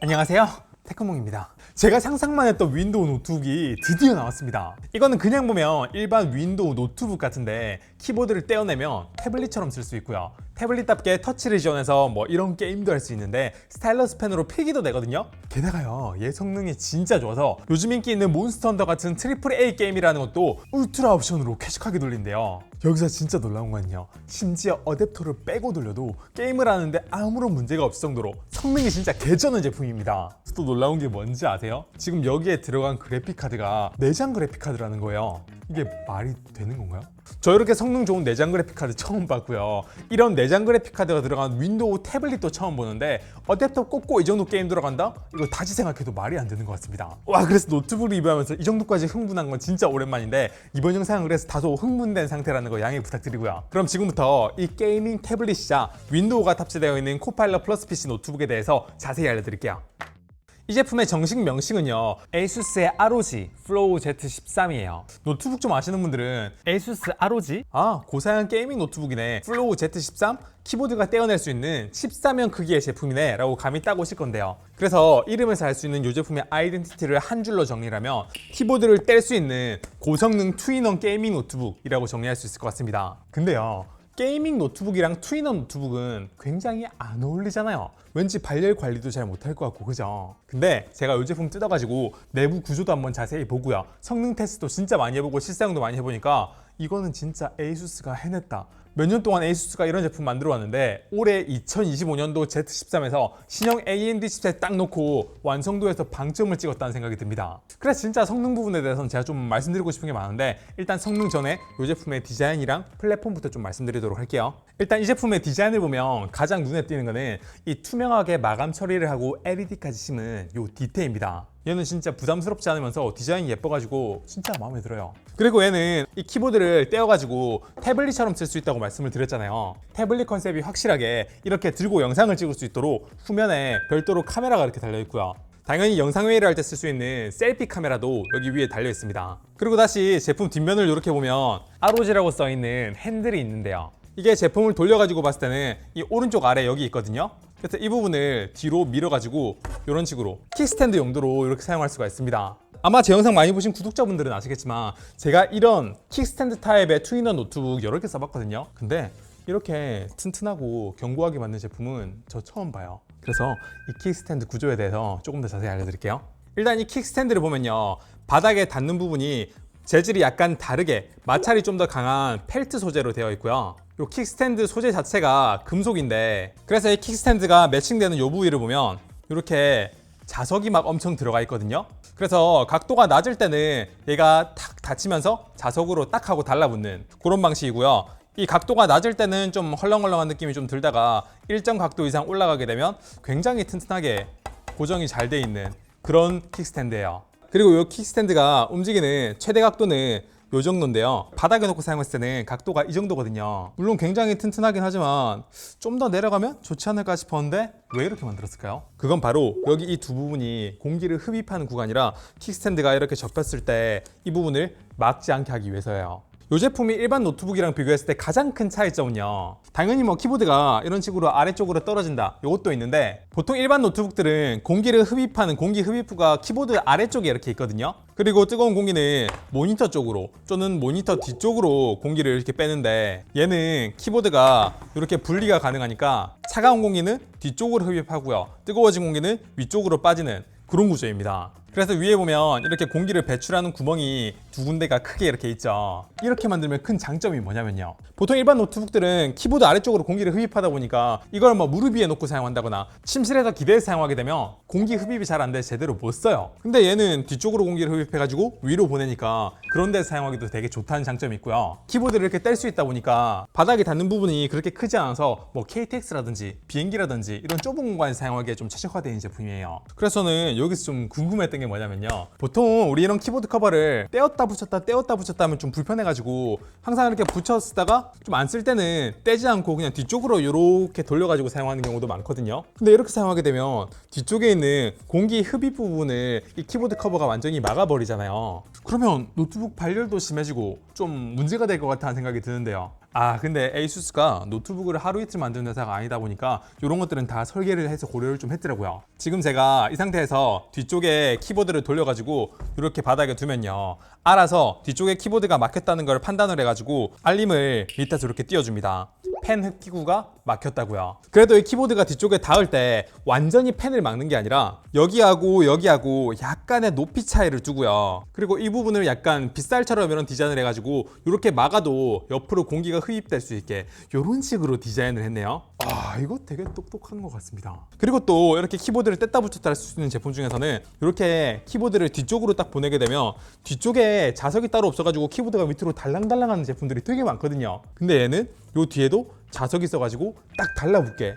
안녕하세요, 테크몽입니다. 제가 상상만 했던 윈도우 노트북이 드디어 나왔습니다. 이거는 그냥 보면 일반 윈도우 노트북 같은데 키보드를 떼어내면 태블릿처럼 쓸 수 있고요, 태블릿답게 터치를 지원해서 뭐 이런 게임도 할 수 있는데 스타일러스 펜으로 필기도 되거든요. 게다가요, 얘 성능이 진짜 좋아서 요즘 인기 있는 몬스터 헌터 같은 트리플 A 게임이라는 것도 울트라 옵션으로 쾌적하게 돌린대요. 여기서 진짜 놀라운 건요, 심지어 어댑터를 빼고 돌려도 게임을 하는데 아무런 문제가 없을 정도로 성능이 진짜 개쩌는 제품입니다. 또 놀라운 게 뭔지 아세요? 지금 여기에 들어간 그래픽카드가 내장 그래픽카드라는 거예요. 이게 말이 되는 건가요? 저 이렇게 성능 좋은 내장 그래픽카드 처음 봤고요, 이런 내장 그래픽카드가 들어간 윈도우 태블릿도 처음 보는데 어댑터 꽂고 이 정도 게임 들어간다? 이거 다시 생각해도 말이 안 되는 것 같습니다. 와, 그래서 노트북 리뷰하면서 이 정도까지 흥분한 건 진짜 오랜만인데 이번 영상은 그래서 다소 흥분된 상태라는 거 양해 부탁드리고요. 그럼 지금부터 이 게이밍 태블릿이자 윈도우가 탑재되어 있는 코파일럿 플러스 PC 노트북에 대해서 자세히 알려드릴게요. 이 제품의 정식 명칭은요, ASUS의 ROG Flow Z13이에요. 노트북 좀 아시는 분들은 ASUS ROG? 아, 고사양 게이밍 노트북이네, Flow Z13? 키보드가 떼어낼 수 있는 14면 크기의 제품이네 라고 감이 딱 오실 건데요. 그래서 이름에서 알 수 있는 이 제품의 아이덴티티를 한 줄로 정리하면 키보드를 뗄 수 있는 고성능 투인원 게이밍 노트북이라고 정리할 수 있을 것 같습니다. 근데요, 게이밍 노트북이랑 투인원 노트북은 굉장히 안 어울리잖아요. 왠지 발열 관리도 잘 못할 것 같고, 그죠? 근데 제가 이 제품 뜯어가지고 내부 구조도 한번 자세히 보고요, 성능 테스트도 진짜 많이 해보고 실사용도 많이 해보니까 이거는 진짜 ASUS가 해냈다. 몇 년 동안 ASUS가 이런 제품 만들어 왔는데 올해 2025년도 Z13에서 신형 AMD 칩셋 딱 놓고 완성도에서 방점을 찍었다는 생각이 듭니다. 그래서 진짜 성능 부분에 대해서는 제가 좀 말씀드리고 싶은 게 많은데, 일단 성능 전에 이 제품의 디자인이랑 플랫폼부터 좀 말씀드리도록 할게요. 일단 이 제품의 디자인을 보면 가장 눈에 띄는 거는 이 투명하게 마감 처리를 하고 LED까지 심은 이 디테일입니다. 얘는 진짜 부담스럽지 않으면서 디자인이 예뻐가지고 진짜 마음에 들어요. 그리고 얘는 이 키보드를 떼어가지고 태블릿처럼 쓸 수 있다고 말씀을 드렸잖아요. 태블릿 컨셉이 확실하게 이렇게 들고 영상을 찍을 수 있도록 후면에 별도로 카메라가 이렇게 달려있고요, 당연히 영상회의를 할 때 쓸 수 있는 셀피 카메라도 여기 위에 달려 있습니다. 그리고 다시 제품 뒷면을 이렇게 보면 ROG라고 써있는 핸들이 있는데요, 이게 제품을 돌려가지고 봤을 때는 이 오른쪽 아래 여기 있거든요. 그래서 이 부분을 뒤로 밀어가지고 이런 식으로 킥스탠드 용도로 이렇게 사용할 수가 있습니다. 아마 제 영상 많이 보신 구독자분들은 아시겠지만 제가 이런 킥스탠드 타입의 투인원 노트북 여러 개 써봤거든요. 근데 이렇게 튼튼하고 견고하게 만든 제품은 저 처음 봐요. 그래서 이 킥스탠드 구조에 대해서 조금 더 자세히 알려드릴게요. 일단 이 킥스탠드를 보면요, 바닥에 닿는 부분이 재질이 약간 다르게 마찰이 좀 더 강한 펠트 소재로 되어 있고요, 이 킥스탠드 소재 자체가 금속인데, 그래서 이 킥스탠드가 매칭되는 이 부위를 보면 이렇게 자석이 막 엄청 들어가 있거든요. 그래서 각도가 낮을 때는 얘가 탁 닫히면서 자석으로 딱 하고 달라붙는 그런 방식이고요, 이 각도가 낮을 때는 좀 헐렁헐렁한 느낌이 좀 들다가 일정 각도 이상 올라가게 되면 굉장히 튼튼하게 고정이 잘 돼 있는 그런 킥스탠드예요. 그리고 이 킥스탠드가 움직이는 최대 각도는 이 정도인데요, 바닥에 놓고 사용했을 때는 각도가 이 정도거든요. 물론 굉장히 튼튼하긴 하지만 좀 더 내려가면 좋지 않을까 싶었는데 왜 이렇게 만들었을까요? 그건 바로 여기 이 두 부분이 공기를 흡입하는 구간이라 킥스탠드가 이렇게 접혔을 때 이 부분을 막지 않게 하기 위해서예요. 이 제품이 일반 노트북이랑 비교했을 때 가장 큰 차이점은요, 당연히 뭐 키보드가 이런 식으로 아래쪽으로 떨어진다 이것도 있는데, 보통 일반 노트북들은 공기를 흡입하는 공기 흡입구가 키보드 아래쪽에 이렇게 있거든요. 그리고 뜨거운 공기는 모니터 쪽으로 또는 모니터 뒤쪽으로 공기를 이렇게 빼는데, 얘는 키보드가 이렇게 분리가 가능하니까 차가운 공기는 뒤쪽으로 흡입하고요, 뜨거워진 공기는 위쪽으로 빠지는 그런 구조입니다. 그래서 위에 보면 이렇게 공기를 배출하는 구멍이 두 군데가 크게 이렇게 있죠. 이렇게 만들면 큰 장점이 뭐냐면요, 보통 일반 노트북들은 키보드 아래쪽으로 공기를 흡입하다 보니까 이걸 뭐 무릎 위에 놓고 사용한다거나 침실에서 기대서 사용하게 되면 공기 흡입이 잘 안 돼 제대로 못 써요. 근데 얘는 뒤쪽으로 공기를 흡입해가지고 위로 보내니까 그런 데서 사용하기도 되게 좋다는 장점이 있고요, 키보드를 이렇게 뗄 수 있다 보니까 바닥에 닿는 부분이 그렇게 크지 않아서 뭐 KTX라든지 비행기라든지 이런 좁은 공간에서 사용하기에 좀 최적화되어 있는 제품이에요. 그래서 저는 여기서 좀 궁금했던 게 뭐냐면요, 보통 우리 이런 키보드 커버를 떼었다 붙였다 하면 좀 불편해가지고 항상 이렇게 붙여 쓰다가 좀 안 쓸 때는 떼지 않고 그냥 뒤쪽으로 이렇게 돌려가지고 사용하는 경우도 많거든요. 근데 이렇게 사용하게 되면 뒤쪽에 있는 공기 흡입 부분을 이 키보드 커버가 완전히 막아버리잖아요. 그러면 노트북 발열도 심해지고 좀 문제가 될 것 같다는 생각이 드는데요, 근데 ASUS가 노트북을 하루 이틀 만드는 회사가 아니다 보니까 이런 것들은 다 설계를 해서 고려를 좀 했더라고요. 지금 제가 이 상태에서 뒤쪽에 키보드를 돌려가지고 이렇게 바닥에 두면요, 알아서 뒤쪽에 키보드가 막혔다는 걸 판단을 해가지고 알림을 밑에서 이렇게 띄워줍니다. 펜 흡기구가 막혔다고요. 그래도 이 키보드가 뒤쪽에 닿을 때 완전히 펜을 막는 게 아니라 여기하고 여기하고 약간의 높이 차이를 두고요. 그리고 이 부분을 약간 빗살처럼 이런 디자인을 해가지고 이렇게 막아도 옆으로 공기가 흡입될 수 있게 이런 식으로 디자인을 했네요. 이거 되게 똑똑한 것 같습니다. 그리고 또 이렇게 키보드를 뗐다 붙였다 할 수 있는 제품 중에서는 이렇게 키보드를 뒤쪽으로 딱 보내게 되면 뒤쪽에 자석이 따로 없어가지고 키보드가 밑으로 달랑달랑하는 제품들이 되게 많거든요. 근데 얘는 요 뒤에도 자석이 있어가지고 딱 달라붙게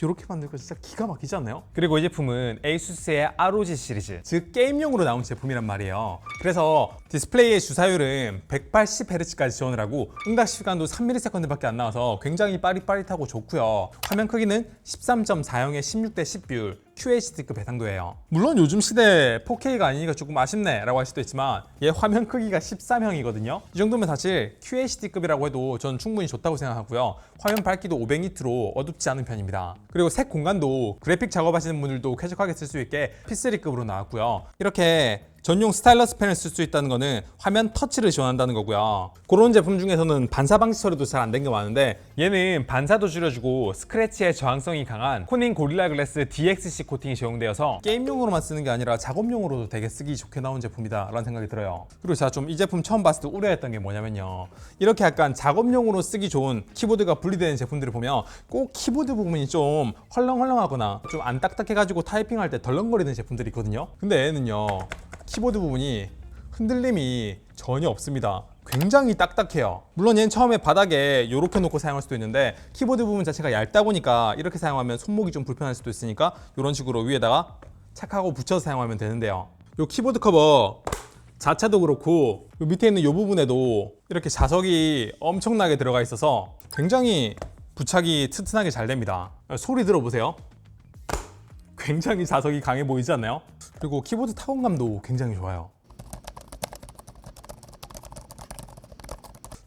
이렇게 만들고 진짜 기가 막히지 않나요? 그리고 이 제품은 ASUS의 ROG 시리즈, 즉 게임용으로 나온 제품이란 말이에요. 그래서 디스플레이의 주사율은 180Hz까지 지원을 하고 응답 시간도 3ms 밖에 안 나와서 굉장히 빠릿빠릿하고 좋고요. 화면 크기는 13.40에 16:10 비율, QHD급 해상도예요. 물론 요즘 시대에 4K가 아니니까 조금 아쉽네 라고 할 수도 있지만 얘 화면 크기가 13형이거든요. 이 정도면 사실 QHD급이라고 해도 전 충분히 좋다고 생각하고요. 화면 밝기도 500니트로 어둡지 않은 편입니다. 그리고 색 공간도 그래픽 작업하시는 분들도 쾌적하게 쓸 수 있게 P3급으로 나왔고요. 이렇게 전용 스타일러스 펜을 쓸 수 있다는 거는 화면 터치를 지원한다는 거고요. 그런 제품 중에서는 반사 방지 처리도 잘 안 된 게 많은데 얘는 반사도 줄여주고 스크래치에 저항성이 강한 코닝 고릴라 글래스 DXC 코팅이 적용되어서 게임용으로만 쓰는 게 아니라 작업용으로도 되게 쓰기 좋게 나온 제품이다 라는 생각이 들어요. 그리고 제가 좀 이 제품 처음 봤을 때 우려했던 게 뭐냐면요, 이렇게 약간 작업용으로 쓰기 좋은 키보드가 분리되는 제품들을 보면 꼭 키보드 부분이 좀 헐렁헐렁하거나 좀 안 딱딱해가지고 타이핑할 때 덜렁거리는 제품들이 있거든요. 근데 얘는요, 키보드 부분이 흔들림이 전혀 없습니다. 굉장히 딱딱해요. 물론 얘는 처음에 바닥에 이렇게 놓고 사용할 수도 있는데 키보드 부분 자체가 얇다 보니까 이렇게 사용하면 손목이 좀 불편할 수도 있으니까 이런 식으로 위에다가 착하고 붙여서 사용하면 되는데요. 이 키보드 커버 자체도 그렇고 이 밑에 있는 이 부분에도 이렇게 자석이 엄청나게 들어가 있어서 굉장히 부착이 튼튼하게 잘 됩니다. 소리 들어보세요. 굉장히 자석이 강해 보이지 않나요? 그리고 키보드 타건감도 굉장히 좋아요.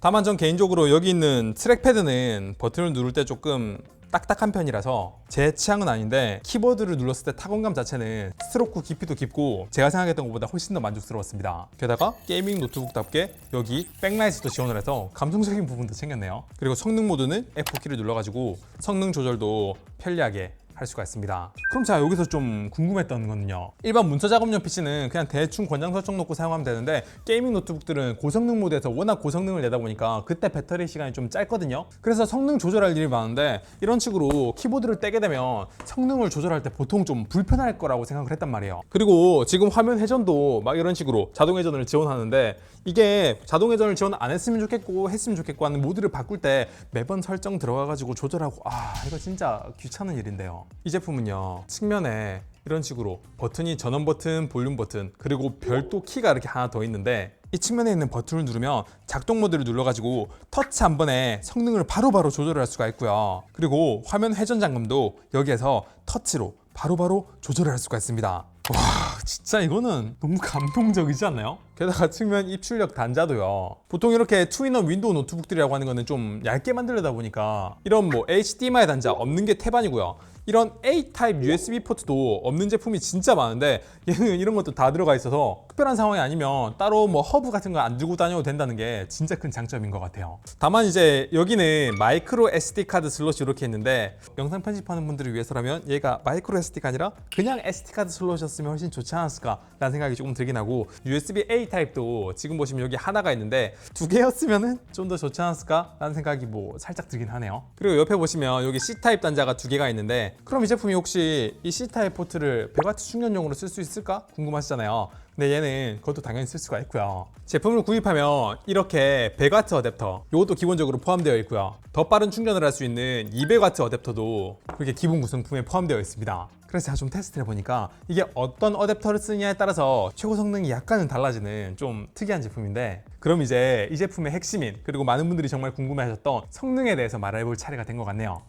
다만 전 개인적으로 여기 있는 트랙패드는 버튼을 누를 때 조금 딱딱한 편이라서 제 취향은 아닌데 키보드를 눌렀을 때 타건감 자체는 스트로크 깊이도 깊고 제가 생각했던 것보다 훨씬 더 만족스러웠습니다. 게다가 게이밍 노트북답게 여기 백라이트도 지원을 해서 감성적인 부분도 챙겼네요. 그리고 성능 모드는 F4키를 눌러가지고 성능 조절도 편리하게 할 수가 있습니다. 그럼 제가 여기서 좀 궁금했던 거는요, 일반 문서 작업용 PC는 그냥 대충 권장 설정 놓고 사용하면 되는데 게이밍 노트북들은 고성능 모드에서 워낙 고성능을 내다 보니까 그때 배터리 시간이 좀 짧거든요. 그래서 성능 조절할 일이 많은데 이런 식으로 키보드를 떼게 되면 성능을 조절할 때 보통 좀 불편할 거라고 생각을 했단 말이에요. 그리고 지금 화면 회전도 막 이런 식으로 자동 회전을 지원하는데 이게 자동 회전을 지원 안 했으면 좋겠고 했으면 좋겠고 하는 모드를 바꿀 때 매번 설정 들어가가지고 조절하고 이거 진짜 귀찮은 일인데요. 이 제품은요, 측면에 이런 식으로 버튼이 전원 버튼, 볼륨 버튼, 그리고 별도 키가 이렇게 하나 더 있는데 이 측면에 있는 버튼을 누르면 작동 모드를 눌러가지고 터치 한 번에 성능을 바로바로 조절할 수가 있고요. 그리고 화면 회전 잠금도 여기에서 터치로 바로바로 조절을 할 수가 있습니다. 와, 진짜 이거는 너무 감동적이지 않나요? 게다가 측면 입출력 단자도요, 보통 이렇게 투인원 윈도우 노트북들이라고 하는 거는 좀 얇게 만들려다 보니까 이런 뭐 HDMI 단자 없는 게 태반이고요. 이런 A 타입 USB 포트도 없는 제품이 진짜 많은데 얘는 이런 것도 다 들어가 있어서 특별한 상황이 아니면 따로 뭐 허브 같은 거 안 들고 다녀도 된다는 게 진짜 큰 장점인 것 같아요. 다만 이제 여기는 마이크로 SD 카드 슬롯이 이렇게 있는데 영상 편집하는 분들을 위해서라면 얘가 마이크로 SD가 아니라 그냥 SD 카드 슬롯이었으면 훨씬 좋지 않았을까 라는 생각이 조금 들긴 하고, USB A 타입도 지금 보시면 여기 하나가 있는데 두 개였으면 좀 더 좋지 않았을까 라는 생각이 뭐 살짝 들긴 하네요. 그리고 옆에 보시면 여기 C 타입 단자가 두 개가 있는데 그럼 이 제품이 혹시 이 C 타입 포트를 100W 충전용으로 쓸 수 있을까 궁금하시잖아요. 근데 얘는 그것도 당연히 쓸 수가 있고요. 제품을 구입하면 이렇게 100W 어댑터, 이것도 기본적으로 포함되어 있고요. 더 빠른 충전을 할 수 있는 200W 어댑터도 그렇게 기본 구성품에 포함되어 있습니다. 그래서 제가 좀 테스트를 해보니까 이게 어떤 어댑터를 쓰느냐에 따라서 최고 성능이 약간은 달라지는 좀 특이한 제품인데, 그럼 이제 이 제품의 핵심인, 그리고 많은 분들이 정말 궁금해하셨던 성능에 대해서 말해볼 차례가 된 것 같네요.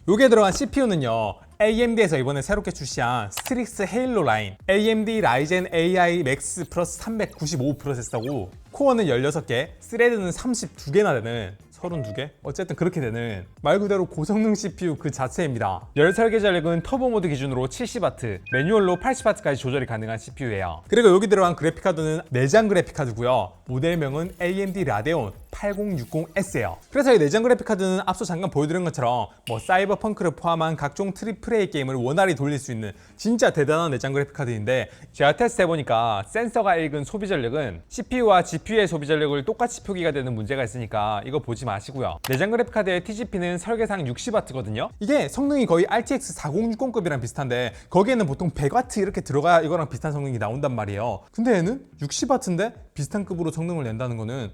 여기에 들어간 CPU는요, AMD에서 이번에 새롭게 출시한 스트릭스 헤일로 라인 AMD 라이젠 AI 맥스 플러스 395 프로세서고, 코어는 16개, 스레드는 32개나 되는 32개? 어쨌든 그렇게 되는 말 그대로 고성능 CPU 그 자체입니다. 열 설계 전력은 터보 모드 기준으로 70W, 매뉴얼로 80W까지 조절이 가능한 CPU예요. 그리고 여기 들어간 그래픽카드는 내장 그래픽카드고요. 모델명은 AMD 라데온 8060S예요. 그래서 이 내장 그래픽카드는 앞서 잠깐 보여드린 것처럼 뭐 사이버펑크를 포함한 각종 AAA 게임을 원활히 돌릴 수 있는 진짜 대단한 내장 그래픽카드인데, 제가 테스트해보니까 센서가 읽은 소비 전력은 CPU와 GPU의 소비 전력을 똑같이 표기가 되는 문제가 있으니까 이거 보지 마시고요. 내장 그래픽카드의 TGP는 설계상 60W거든요. 이게 성능이 거의 RTX 4060급이랑 비슷한데 거기에는 보통 100W 이렇게 들어가야 이거랑 비슷한 성능이 나온단 말이에요. 근데 얘는 60W인데 비슷한 급으로 성능을 낸다는 거는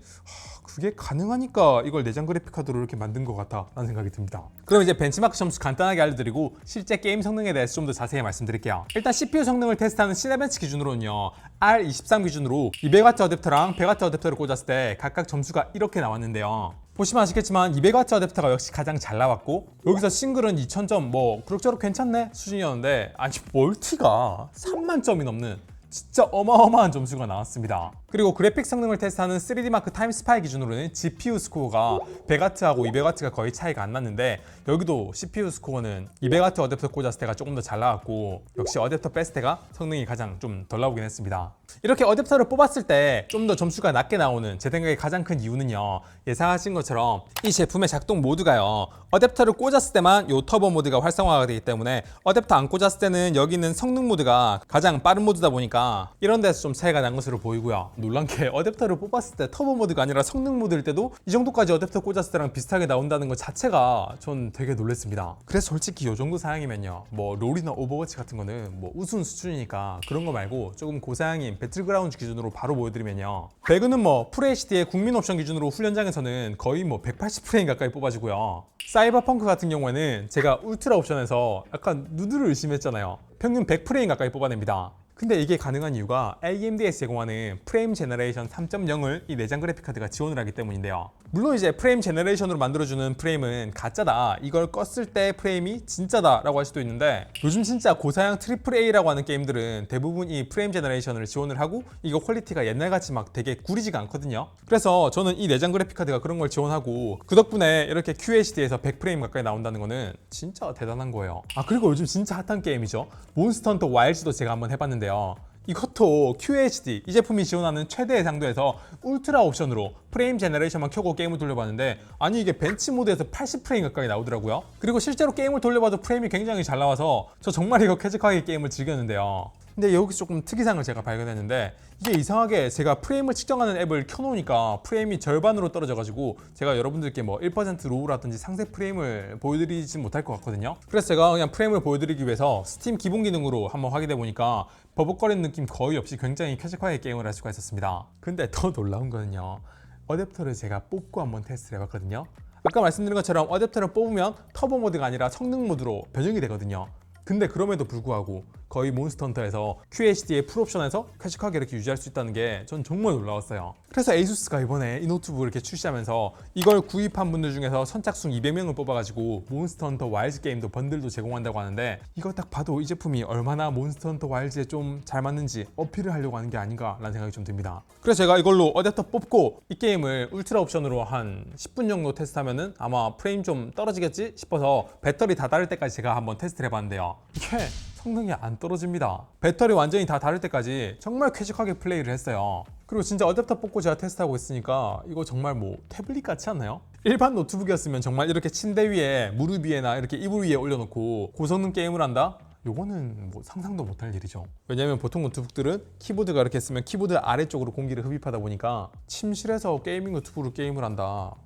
그게 가능하니까 이걸 내장 그래픽카드로 이렇게 만든 것 같다 라는 생각이 듭니다. 그럼 이제 벤치마크 점수 간단하게 알려드리고 실제 게임 성능에 대해서 좀 더 자세히 말씀드릴게요. 일단 CPU 성능을 테스트하는 시네벤치 기준으로는요, R23 기준으로 200W 어댑터랑 100W 어댑터를 꽂았을 때 각각 점수가 이렇게 나왔는데요. 보시면 아시겠지만 200W 어댑터가 역시 가장 잘 나왔고, 여기서 싱글은 2000점 뭐 그럭저럭 괜찮네 수준이었는데, 아니 멀티가 3만 점이 넘는 진짜 어마어마한 점수가 나왔습니다. 그리고 그래픽 성능을 테스트하는 3D마크 타임스파이 기준으로는 GPU 스코어가 100W하고 200W가 거의 차이가 안 났는데, 여기도 CPU 스코어는 200W 어댑터 꽂았을 때가 조금 더 잘 나왔고, 역시 어댑터 뺐을 때가 성능이 가장 좀 덜 나오긴 했습니다. 이렇게 어댑터를 뽑았을 때 좀 더 점수가 낮게 나오는 제 생각에 가장 큰 이유는요, 예상하신 것처럼 이 제품의 작동 모드가요, 어댑터를 꽂았을 때만 이 터보 모드가 활성화가 되기 때문에 어댑터 안 꽂았을 때는 여기 있는 성능 모드가 가장 빠른 모드다 보니까 이런 데서 좀 차이가 난 것으로 보이고요. 놀란 게 어댑터를 뽑았을 때 터보 모드가 아니라 성능 모드일 때도 이 정도까지 어댑터 꽂았을 때랑 비슷하게 나온다는 것 자체가 전 되게 놀랐습니다. 그래서 솔직히 이 정도 사양이면요, 뭐 롤이나 오버워치 같은 거는 뭐 우스운 수준이니까 그런 거 말고 조금 고사양인 배틀그라운드 기준으로 바로 보여드리면요, 배그는 뭐 FHD의 국민 옵션 기준으로 훈련장에서는 거의 뭐 180프레임 가까이 뽑아주고요. 사이버펑크 같은 경우에는 제가 울트라 옵션에서 약간 누드를 의심했잖아요. 평균 100프레임 가까이 뽑아냅니다. 근데 이게 가능한 이유가 AMD에서 제공하는 프레임 제너레이션 3.0을 이 내장 그래픽카드가 지원을 하기 때문인데요. 물론 이제 프레임 제너레이션으로 만들어주는 프레임은 가짜다, 이걸 껐을 때 프레임이 진짜다 라고 할 수도 있는데, 요즘 진짜 고사양 AAA라고 하는 게임들은 대부분 이 프레임 제너레이션을 지원을 하고 이거 퀄리티가 옛날같이 막 되게 구리지가 않거든요. 그래서 저는 이 내장 그래픽카드가 그런 걸 지원하고 그 덕분에 이렇게 QHD에서 100프레임 가까이 나온다는 거는 진짜 대단한 거예요. 아, 그리고 요즘 진짜 핫한 게임이죠, 몬스터 헌터 와일즈도 제가 한번 해봤는데요, 이것도 QHD, 이 제품이 지원하는 최대 해상도에서 울트라 옵션으로 프레임 제너레이션만 켜고 게임을 돌려봤는데, 아니 이게 벤치 모드에서 80프레임 가까이 나오더라고요. 그리고 실제로 게임을 돌려봐도 프레임이 굉장히 잘 나와서 저 정말 이거 쾌적하게 게임을 즐겼는데요. 근데 여기서 조금 특이사항을 제가 발견했는데, 이게 이상하게 제가 프레임을 측정하는 앱을 켜놓으니까 프레임이 절반으로 떨어져가지고 제가 여러분들께 뭐 1% 로우라든지 상세 프레임을 보여드리진 못할 것 같거든요. 그래서 제가 그냥 프레임을 보여드리기 위해서 스팀 기본 기능으로 한번 확인해 보니까 버벅거리는 느낌 거의 없이 굉장히 쾌적하게 게임을 할 수가 있었습니다. 근데 더 놀라운 거는요, 어댑터를 제가 뽑고 한번 테스트를 해봤거든요. 아까 말씀드린 것처럼 어댑터를 뽑으면 터보 모드가 아니라 성능 모드로 변형이 되거든요. 근데 그럼에도 불구하고 거의 몬스터 헌터에서 QHD의 풀옵션에서 쾌적하게 이렇게 유지할 수 있다는 게 전 정말 놀라웠어요. 그래서 ASUS가 이번에 이 노트북을 이렇게 출시하면서 이걸 구입한 분들 중에서 선착순 200명을 뽑아가지고 몬스터 헌터 와일즈 게임도 번들도 제공한다고 하는데, 이거 딱 봐도 이 제품이 얼마나 몬스터 헌터 와일즈에 좀 잘 맞는지 어필을 하려고 하는 게 아닌가라는 생각이 좀 듭니다. 그래서 제가 이걸로 어댑터 뽑고 이 게임을 울트라 옵션으로 한 10분 정도 테스트하면은 아마 프레임 좀 떨어지겠지 싶어서 배터리 다 닳을 때까지 제가 한번 테스트를 해봤는데요, 이게 성능이 안 떨어집니다. 배터리 완전히 다 닳을 때까지 정말 쾌적하게 플레이를 했어요. 그리고 진짜 어댑터 뽑고 제가 테스트하고 있으니까 이거 정말 뭐 태블릿 같지 않나요? 일반 노트북이었으면 정말 이렇게 침대 위에 무릎 위에나 이렇게 이불 위에 올려놓고 고성능 게임을 한다? 요거는 뭐 상상도 못할 일이죠. 왜냐면 보통 노트북들은 키보드가 이렇게 있으면 키보드 아래쪽으로 공기를 흡입하다 보니까 침실에서 게이밍 노트북으로 게임을 한다?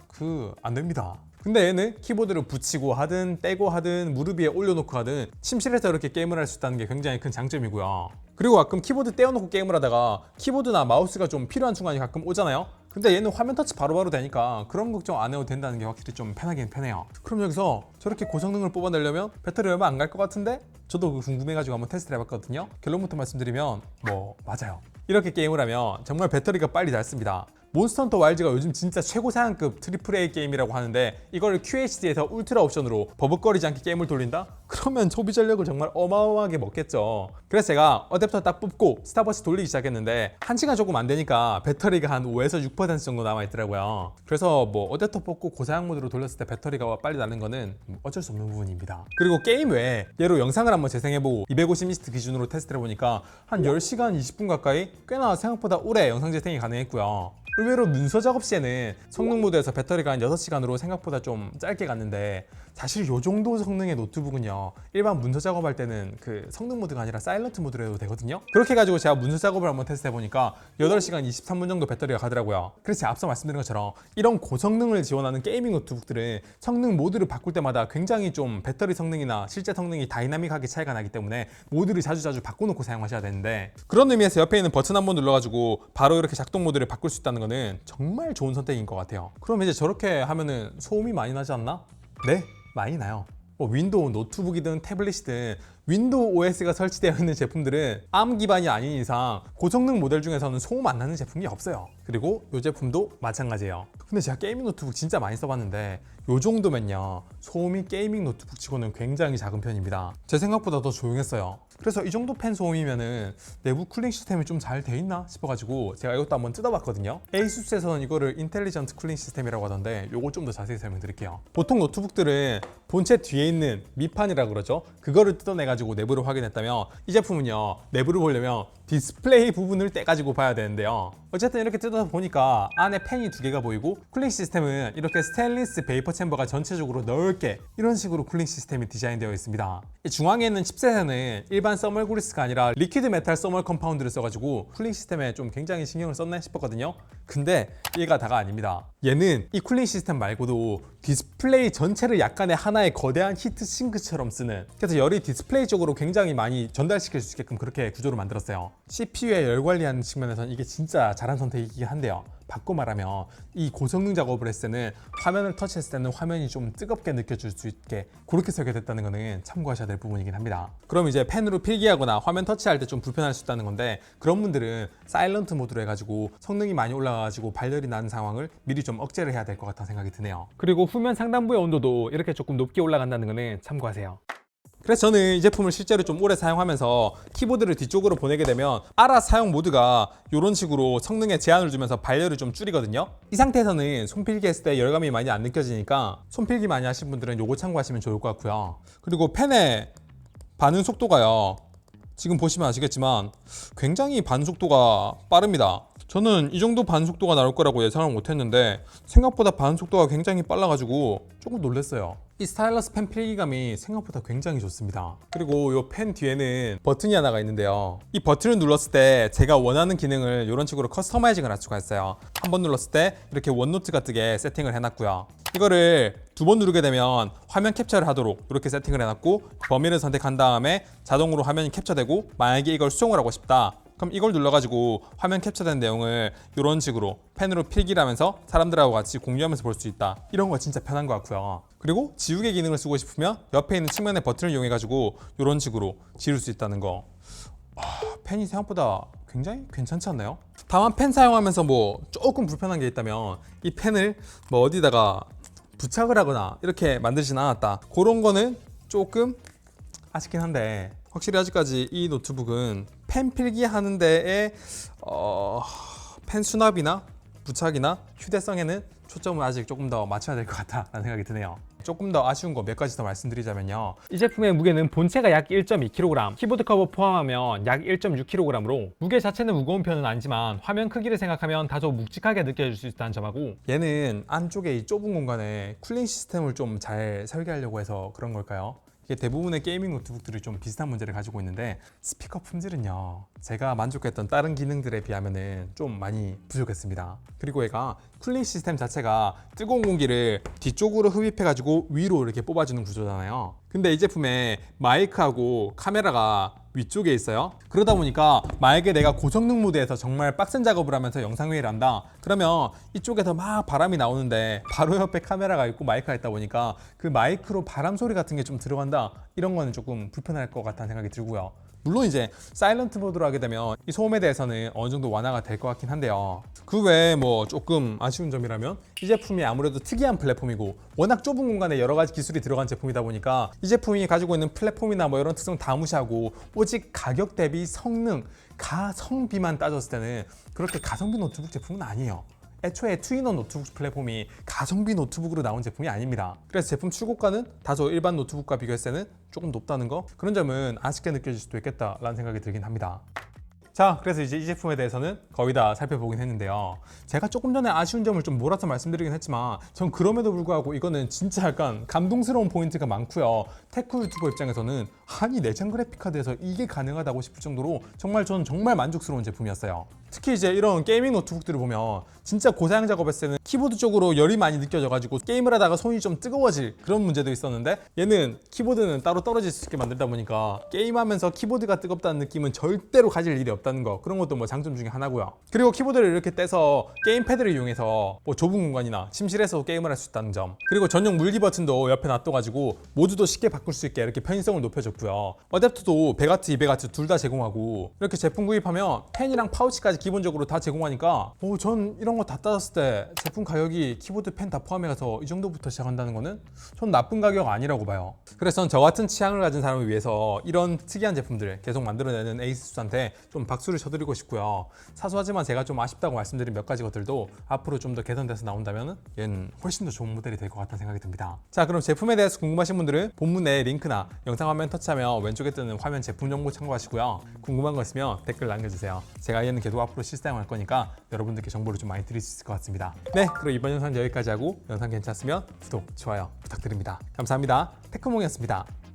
안 됩니다. 근데 얘는 키보드를 붙이고 하든 떼고 하든 무릎 위에 올려놓고 하든 침실에서 이렇게 게임을 할 수 있다는 게 굉장히 큰 장점이고요. 그리고 가끔 키보드 떼어놓고 게임을 하다가 키보드나 마우스가 좀 필요한 순간이 가끔 오잖아요. 근데 얘는 화면 터치 바로바로 되니까 그런 걱정 안 해도 된다는 게 확실히 좀 편하긴 편해요. 그럼 여기서 저렇게 고성능을 뽑아내려면 배터리 얼마 안 갈 것 같은데? 저도 그거 궁금해가지고 한번 테스트를 해봤거든요. 결론부터 말씀드리면 뭐 맞아요. 이렇게 게임을 하면 정말 배터리가 빨리 닳습니다. 몬스터 헌터 와일드가 요즘 진짜 최고 사양급 AAA 게임이라고 하는데 이걸 QHD에서 울트라 옵션으로 버벅거리지 않게 게임을 돌린다? 그러면 소비 전력을 정말 어마어마하게 먹겠죠. 그래서 제가 어댑터 딱 뽑고 스타버시 돌리기 시작했는데 1시간 조금 안 되니까 배터리가 한 5에서 6% 정도 남아있더라고요. 그래서 뭐 어댑터 뽑고 고사양 모드로 돌렸을 때 배터리가 빨리 나는 거는 어쩔 수 없는 부분입니다. 그리고 게임 외에 얘로 영상을 한번 재생해보고 250인치 기준으로 테스트해보니까 한 10시간 20분 가까이 꽤나 생각보다 오래 영상 재생이 가능했고요. 의외로 문서 작업 시에는 성능 모드에서 배터리가 한 6시간으로 생각보다 좀 짧게 갔는데 사실 이 정도 성능의 노트북은요 일반 문서 작업할 때는 그 성능 모드가 아니라 사일런트 모드로 해도 되거든요. 그렇게 해가지고 제가 문서 작업을 한번 테스트해보니까 8시간 23분 정도 배터리가 가더라고요. 그래서 제가 앞서 말씀드린 것처럼 이런 고성능을 지원하는 게이밍 노트북들은 성능 모드를 바꿀 때마다 굉장히 좀 배터리 성능이나 실제 성능이 다이나믹하게 차이가 나기 때문에 모드를 자주 바꿔놓고 사용하셔야 되는데, 그런 의미에서 옆에 있는 버튼 한번 눌러가지고 바로 이렇게 작동 모드를 바꿀 수 있다는 거는 정말 좋은 선택인 것 같아요. 그럼 이제 저렇게 하면은 소음이 많이 나지 않나? 네, 많이 나요. 뭐 윈도우 노트북이든 태블릿이든 윈도우 OS가 설치되어 있는 제품들은 ARM 기반이 아닌 이상 고성능 모델 중에서는 소음 안 나는 제품이 없어요. 그리고 이 제품도 마찬가지예요. 근데 제가 게이밍 노트북 진짜 많이 써봤는데 요 정도면요 소음이 게이밍 노트북 치고는 굉장히 작은 편입니다. 제 생각보다 더 조용했어요. 그래서 이 정도 팬 소음이면은 내부 쿨링 시스템이 좀 잘 돼 있나 싶어가지고 제가 이것도 한번 뜯어봤거든요. ASUS에서는 이거를 인텔리전트 쿨링 시스템이라고 하던데 요거 좀 더 자세히 설명드릴게요. 보통 노트북들은 본체 뒤에 있는 밑판이라 그러죠. 그거를 뜯어내가지고 내부를 확인했다면 이 제품은요 내부를 보려면 디스플레이 부분을 떼가지고 봐야 되는데요. 어쨌든 이렇게 뜯어서 보니까 안에 팬이 2개가 보이고 쿨링 시스템은 이렇게 스테인리스 베이퍼 챔버가 전체적으로 넓게 이런 식으로 쿨링 시스템이 디자인되어 있습니다. 이 중앙에 있는 칩셋에는 일반 서멀 그리스가 아니라 리퀴드 메탈 서멀 컴파운드를 써가지고 쿨링 시스템에 좀 굉장히 신경을 썼나 싶었거든요. 근데 얘가 다가 아닙니다. 얘는 이 쿨링 시스템 말고도 디스플레이 전체를 약간의 하나의 거대한 히트 싱크처럼 쓰는, 그래서 열이 디스플레이 쪽으로 굉장히 많이 전달시킬 수 있게끔 그렇게 구조를 만들었어요. CPU에 열 관리하는 측면에서는 이게 진짜 잘한 선택이긴 한데요. 바꿔 말하면 이 고성능 작업을 했을 때는 화면을 터치했을 때는 화면이 좀 뜨겁게 느껴질 수 있게 그렇게 설계됐다는 거는 참고하셔야 될 부분이긴 합니다. 그럼 이제 펜으로 필기하거나 화면 터치할 때 좀 불편할 수 있다는 건데, 그런 분들은 사일런트 모드로 해가지고 성능이 많이 올라가가지고 발열이 나는 상황을 미리 좀 억제를 해야 될 것 같다는 생각이 드네요. 그리고 후면 상단부의 온도도 이렇게 조금 높게 올라간다는 거는 참고하세요. 그래서 저는 이 제품을 실제로 좀 오래 사용하면서 키보드를 뒤쪽으로 보내게 되면 알아 사용 모드가 이런 식으로 성능에 제한을 주면서 발열을 좀 줄이거든요. 이 상태에서는 손필기 했을 때 열감이 많이 안 느껴지니까 손필기 많이 하신 분들은 요거 참고하시면 좋을 것 같고요. 그리고 펜의 반응 속도가요, 지금 보시면 아시겠지만 굉장히 반응 속도가 빠릅니다. 저는 이 정도 반응 속도가 나올 거라고 예상을 못했는데 생각보다 반응 속도가 굉장히 빨라가지고 조금 놀랐어요. 이 스타일러스 펜 필기감이 생각보다 굉장히 좋습니다. 그리고 이 펜 뒤에는 버튼이 하나가 있는데요, 이 버튼을 눌렀을 때 제가 원하는 기능을 이런 식으로 커스터마이징을 할 수가 있어요. 한번 눌렀을 때 이렇게 원노트가 뜨게 세팅을 해놨고요. 이거를 2번 누르게 되면 화면 캡처를 하도록 이렇게 세팅을 해놨고, 범위를 선택한 다음에 자동으로 화면이 캡처되고, 만약에 이걸 수정을 하고 싶다 그럼 이걸 눌러가지고 화면 캡처된 내용을 이런 식으로 펜으로 필기를 하면서 사람들하고 같이 공유하면서 볼 수 있다. 이런 거 진짜 편한 것 같고요. 그리고 지우개 기능을 쓰고 싶으면 옆에 있는 측면의 버튼을 이용해가지고 이런 식으로 지울 수 있다는 거. 펜이 생각보다 굉장히 괜찮지 않나요? 다만 펜 사용하면서 뭐 조금 불편한 게 있다면 이 펜을 뭐 어디다가 부착을 하거나 이렇게 만들진 않았다. 그런 거는 조금 아쉽긴 한데, 확실히 아직까지 이 노트북은 펜 필기 하는 데에 펜 수납이나 부착이나 휴대성에는 초점을 아직 조금 더 맞춰야 될 것 같다라는 생각이 드네요. 조금 더 아쉬운 거 몇 가지 더 말씀드리자면요, 이 제품의 무게는 본체가 약 1.2kg, 키보드 커버 포함하면 약 1.6kg으로 무게 자체는 무거운 편은 아니지만 화면 크기를 생각하면 다소 묵직하게 느껴질 수 있다는 점하고, 얘는 안쪽에 이 좁은 공간에 쿨링 시스템을 좀 잘 설계하려고 해서 그런 걸까요? 이게 대부분의 게이밍 노트북들이 좀 비슷한 문제를 가지고 있는데, 스피커 품질은요 제가 만족했던 다른 기능들에 비하면은 좀 많이 부족했습니다. 그리고 얘가 쿨링 시스템 자체가 뜨거운 공기를 뒤쪽으로 흡입해 가지고 위로 이렇게 뽑아주는 구조잖아요. 근데 이 제품에 마이크하고 카메라가 위쪽에 있어요. 그러다 보니까 만약에 내가 고성능 모드에서 정말 빡센 작업을 하면서 영상회의를 한다 그러면 이쪽에서 막 바람이 나오는데 바로 옆에 카메라가 있고 마이크가 있다 보니까 그 마이크로 바람 소리 같은 게 좀 들어간다, 이런 거는 조금 불편할 것 같다는 생각이 들고요. 물론 이제 사일런트 모드로 하게 되면 이 소음에 대해서는 어느 정도 완화가 될 것 같긴 한데요. 그 외에 뭐 조금 아쉬운 점이라면 이 제품이 아무래도 특이한 플랫폼이고 워낙 좁은 공간에 여러 가지 기술이 들어간 제품이다 보니까 이 제품이 가지고 있는 플랫폼이나 뭐 이런 특성 다 무시하고 오직 가격 대비 성능, 가성비만 따졌을 때는 그렇게 가성비 노트북 제품은 아니에요. 애초에 투인원 노트북 플랫폼이 가성비 노트북으로 나온 제품이 아닙니다. 그래서 제품 출고가는 다소 일반 노트북과 비교했을 때는 조금 높다는 거, 그런 점은 아쉽게 느껴질 수도 있겠다라는 생각이 들긴 합니다. 자, 그래서 이제 이 제품에 대해서는 거의 다 살펴보긴 했는데요. 제가 조금 전에 아쉬운 점을 좀 몰아서 말씀드리긴 했지만 전 그럼에도 불구하고 이거는 진짜 약간 감동스러운 포인트가 많고요. 테크 유튜버 입장에서는 아니 내장 그래픽 카드에서 이게 가능하다고 싶을 정도로 전 정말 만족스러운 제품이었어요. 특히 이제 이런 게이밍 노트북들을 보면 진짜 고사양 작업했을 때는 키보드 쪽으로 열이 많이 느껴져가지고 게임을 하다가 손이 좀 뜨거워질 그런 문제도 있었는데, 얘는 키보드는 따로 떨어질 수 있게 만들다 보니까 게임하면서 키보드가 뜨겁다는 느낌은 절대로 가질 일이 없다는 거, 그런 것도 뭐 장점 중에 하나고요. 그리고 키보드를 이렇게 떼서 게임패드를 이용해서 뭐 좁은 공간이나 침실에서 게임을 할 수 있다는 점, 그리고 전용 물기 버튼도 옆에 놔둬가지고 모드도 쉽게 바꿀 수 있게 이렇게 편의성을 높여줬고요. 어댑터도 100W, 200W 둘 다 제공하고, 이렇게 제품 구입하면 펜이랑 파우치까지 기본적으로 다 제공하니까 전 이런 거 다 따졌을 때 제품 가격이 키보드, 펜 다 포함해서 이 정도부터 시작한다는 거는 전 나쁜 가격 아니라고 봐요. 그래서 전 저 같은 취향을 가진 사람을 위해서 이런 특이한 제품들 계속 만들어내는 에이수스한테 좀 박수를 쳐드리고 싶고요. 사소하지만 제가 좀 아쉽다고 말씀드린 몇 가지 것들도 앞으로 좀 더 개선돼서 나온다면 얘는 훨씬 더 좋은 모델이 될 것 같다는 생각이 듭니다. 자, 그럼 제품에 대해서 궁금하신 분들은 본문의 링크나 영상 화면 터치하면 왼쪽에 뜨는 화면 제품 정보 참고하시고요. 궁금한 거 있으면 댓글 남겨주세요. 제가 얘는 계속 앞으로 실사용할 거니까 여러분들께 정보를 좀 많이 드릴 수 있을 것 같습니다. 네, 그럼 이번 영상 여기까지 하고 영상 괜찮으면 구독, 좋아요 부탁드립니다. 감사합니다. 테크몽이었습니다.